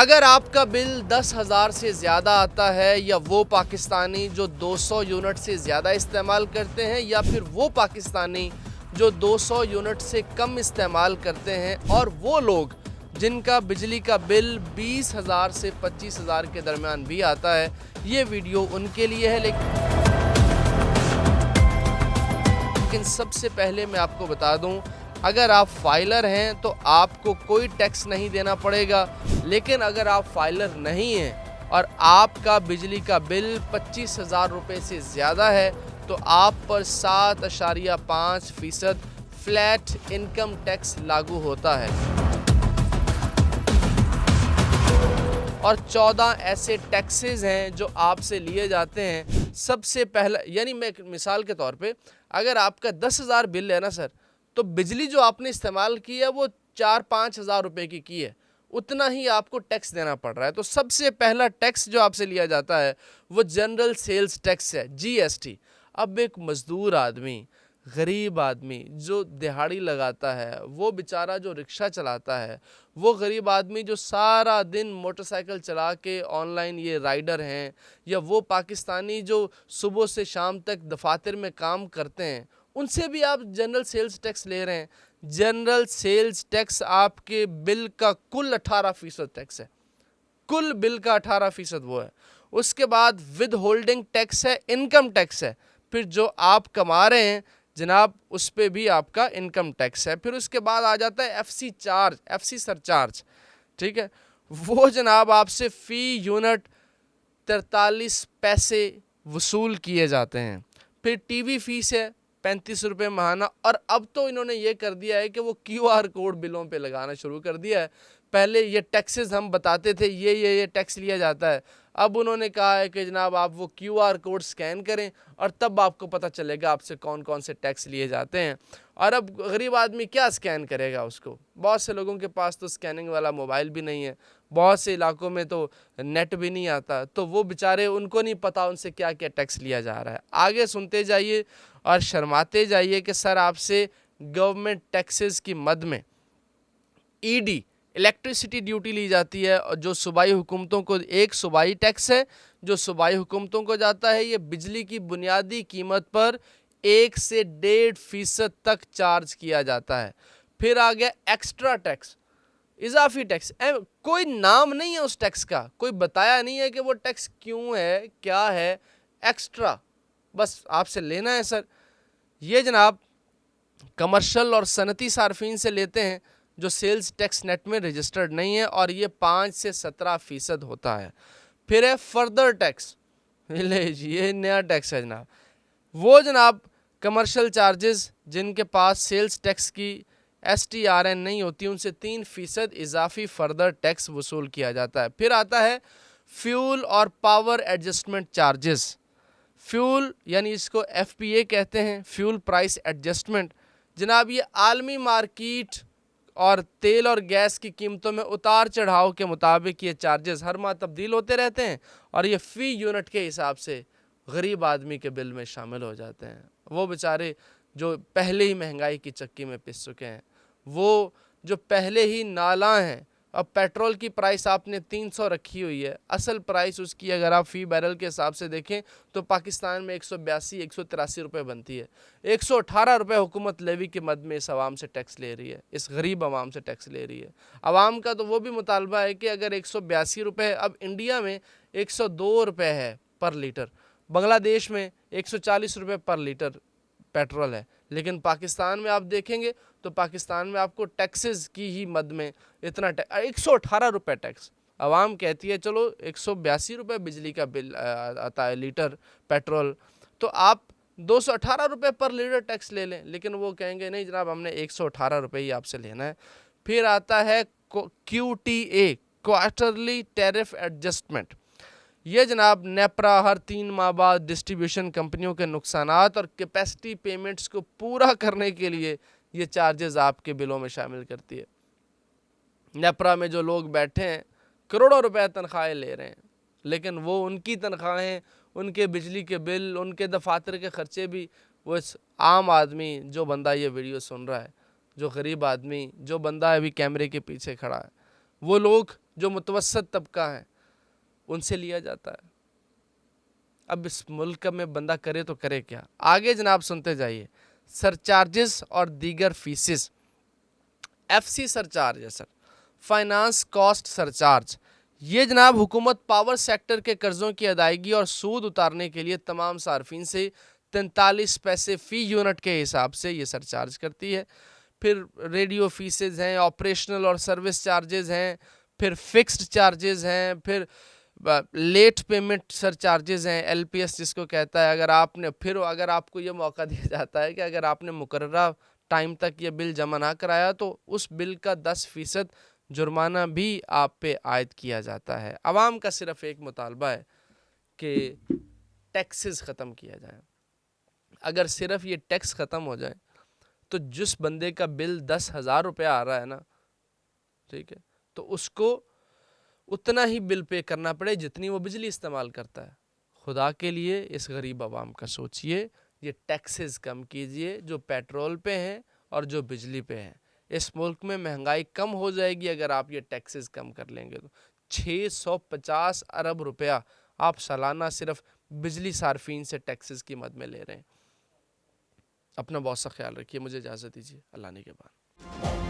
अगर आपका बिल 10,000 से ज़्यादा आता है, या वो पाकिस्तानी जो 200 यूनिट से ज़्यादा इस्तेमाल करते हैं, या फिर वो पाकिस्तानी जो 200 यूनिट से कम इस्तेमाल करते हैं, और वो लोग जिनका बिजली का बिल 20,000 से 25,000 के दरमियान भी आता है, ये वीडियो उनके लिए है। लेकिन सबसे पहले मैं आपको बता दूं, अगर आप फाइलर हैं तो आपको कोई टैक्स नहीं देना पड़ेगा। लेकिन अगर आप फाइलर नहीं हैं और आपका बिजली का बिल 25,000 रुपये से ज़्यादा है, तो आप पर 7.5% फ्लैट इनकम टैक्स लागू होता है। और 14 ऐसे टैक्सेस हैं जो आपसे लिए जाते हैं। सबसे पहला, यानी मैं मिसाल के तौर पे, अगर आपका 10,000 बिल है ना सर, तो बिजली जो आपने इस्तेमाल की है वो 4-5 हज़ार रुपये की है, उतना ही आपको टैक्स देना पड़ रहा है। तो सबसे पहला टैक्स जो आपसे लिया जाता है वो जनरल सेल्स टैक्स है, GST। अब एक मज़दूर आदमी, गरीब आदमी जो दिहाड़ी लगाता है, वो बेचारा जो रिक्शा चलाता है, वो गरीब आदमी जो सारा दिन मोटरसाइकिल चला के ऑनलाइन ये राइडर हैं, या वो पाकिस्तानी जो सुबह से शाम तक दफातर में काम करते हैं, उनसे भी आप जनरल सेल्स टैक्स ले रहे हैं। जनरल सेल्स टैक्स आपके बिल का कुल 18% टैक्स है, कुल बिल का 18% वो है। उसके बाद विद होल्डिंग टैक्स है, इनकम टैक्स है। फिर जो आप कमा रहे हैं जनाब, उस पर भी आपका इनकम टैक्स है। फिर उसके बाद आ जाता है FC सरचार्ज, ठीक है। वो जनाब आपसे फ़ी यूनिट 43 पैसे वसूल किए जाते हैं। फिर TV फीस है 35 रुपये माहाना। और अब तो इन्होंने ये कर दिया है कि वो QR कोड बिलों पे लगाना शुरू कर दिया है। पहले ये टैक्सेस हम बताते थे, ये टैक्स लिया जाता है। अब उन्होंने कहा है कि जनाब आप वो QR कोड स्कैन करें और तब आपको पता चलेगा आपसे कौन कौन से टैक्स लिए जाते हैं। और अब गरीब आदमी क्या स्कैन करेगा उसको? बहुत से लोगों के पास तो स्कैनिंग वाला मोबाइल भी नहीं है, बहुत से इलाकों में तो नेट भी नहीं आता, तो वो बेचारे, उनको नहीं पता उनसे क्या क्या टैक्स लिया जा रहा है। आगे सुनते जाइए और शर्माते जाइए कि सर आपसे गवर्नमेंट टैक्सेस की मद में ED इलेक्ट्रिसिटी ड्यूटी ली जाती है, और जो सूबाई हुकूमतों को एक सूबाई टैक्स है जो सूबाई हुकूमतों को जाता है। ये बिजली की बुनियादी कीमत पर 1 से 1.5% तक चार्ज किया जाता है। फिर आ गया एक्स्ट्रा टैक्स, इजाफी टैक्स। कोई नाम नहीं है उस टैक्स का, कोई बताया नहीं है कि वो टैक्स क्यों है, क्या है। एक्स्ट्रा बस आपसे लेना है सर। ये जनाब कमर्शियल और सनती सार्फिन से लेते हैं जो सेल्स टैक्स नेट में रजिस्टर्ड नहीं है, और ये 5 से 17% होता है। फिर है फर्दर टैक्स, ये नया टैक्स है जनाब। वो जनाब कमर्शियल चार्जेस जिनके पास सेल्स टैक्स की STRN नहीं होती, उनसे 3% इजाफी फर्दर टैक्स वसूल किया जाता है। फिर आता है फ्यूल और पावर एडजस्टमेंट चार्जेस। फ्यूल यानी इसको FPA कहते हैं, फ्यूल प्राइस एडजस्टमेंट। जनाब ये आलमी मार्केट और तेल और गैस की कीमतों में उतार चढ़ाव के मुताबिक ये चार्जेस हर माह तब्दील होते रहते हैं, और ये फ़ी यूनिट के हिसाब से गरीब आदमी के बिल में शामिल हो जाते हैं। वो बेचारे जो पहले ही महंगाई की चक्की में पिस चुके हैं, वो जो पहले ही नाला हैं। अब पेट्रोल की प्राइस आपने 300 रखी हुई है, असल प्राइस उसकी अगर आप फ़ी बैरल के हिसाब से देखें तो पाकिस्तान में 182-183 रुपये बनती है। 118 रुपये हुकूमत लेवी के मद में इस आवाम से टैक्स ले रही है, इस गरीब आवाम से टैक्स ले रही है। आवाम का तो वो भी मुतालबा है कि अगर 182 रुपये, अब इंडिया में 102 रुपये है पर लीटर, बांग्लादेश में 140 रुपये पर लीटर पेट्रोल है, लेकिन पाकिस्तान में आप देखेंगे तो पाकिस्तान में आपको टैक्सेस की ही मद में इतना 118 रुपये टैक्स। आवाम कहती है चलो 182 रुपये बिजली का बिल आता है लीटर पेट्रोल, तो आप 218 रुपये पर लीटर टैक्स ले लें, लेकिन वो कहेंगे नहीं जनाब हमने 118 रुपये ही आपसे लेना है। फिर आता है QTA, क्वार्टरली टैरिफ एडजस्टमेंट। ये जनाब नेपरा हर 3 माह बाद डिस्ट्रीब्यूशन कंपनियों के नुकसानात और कैपेसिटी पेमेंट्स को पूरा करने के लिए ये चार्जेस आपके बिलों में शामिल करती है। नेपरा में जो लोग बैठे हैं करोड़ों रुपए तनख्वाहें ले रहे हैं, लेकिन वो उनकी तनख्वाहें, उनके बिजली के बिल, उनके दफातर के ख़र्चे भी वो इस आम आदमी, जो बंदा ये वीडियो सुन रहा है, जो गरीब आदमी, जो बंदा अभी कैमरे के पीछे खड़ा है, वो लोग जो मुतवस्सत तबका है उनसे लिया जाता है। अब इस मुल्क में बंदा करे तो करे क्या। आगे जनाब सुनते जाइए, सरचार्जेस और दीगर फीसेस। एफसी सरचार्ज है सर, फाइनेंस कॉस्ट सरचार्ज। ये जनाब हुकूमत पावर सेक्टर के कर्जों की अदायगी और सूद उतारने के लिए तमाम सार्फिन से 43 पैसे फ़ी यूनिट के हिसाब से ये सरचार्ज करती है। फिर रेडियो फीसेज हैं, ऑपरेशनल और सर्विस चार्जेस हैं, फिर फिक्स्ड चार्जेस हैं, फिर लेट पेमेंट सर चार्जेस हैं, एलपीएस जिसको कहता है। अगर आपको ये मौका दिया जाता है कि अगर आपने मुकर्ररा टाइम तक ये बिल जमा ना कराया तो उस बिल का 10% जुर्माना भी आप पे आयद किया जाता है। आवाम का सिर्फ एक मुतालबा है कि टैक्सेस ख़त्म किया जाए। अगर सिर्फ ये टैक्स ख़त्म हो जाए तो जिस बंदे का बिल 10,000 रुपया आ रहा है ना, ठीक है, तो उसको उतना ही बिल पे करना पड़े जितनी वो बिजली इस्तेमाल करता है। खुदा के लिए इस गरीब आवाम का सोचिए, ये टैक्सेस कम कीजिए जो पेट्रोल पे हैं और जो बिजली पे हैं। इस मुल्क में महंगाई कम हो जाएगी अगर आप ये टैक्सेस कम कर लेंगे तो। 650 अरब रुपया आप सालाना सिर्फ बिजली सार्फिन से टैक्सेस की मद में ले रहे हैं। अपना बहुत सा ख्याल रखिए। मुझे इजाज़त दीजिए। अल्लाह ने के बाद।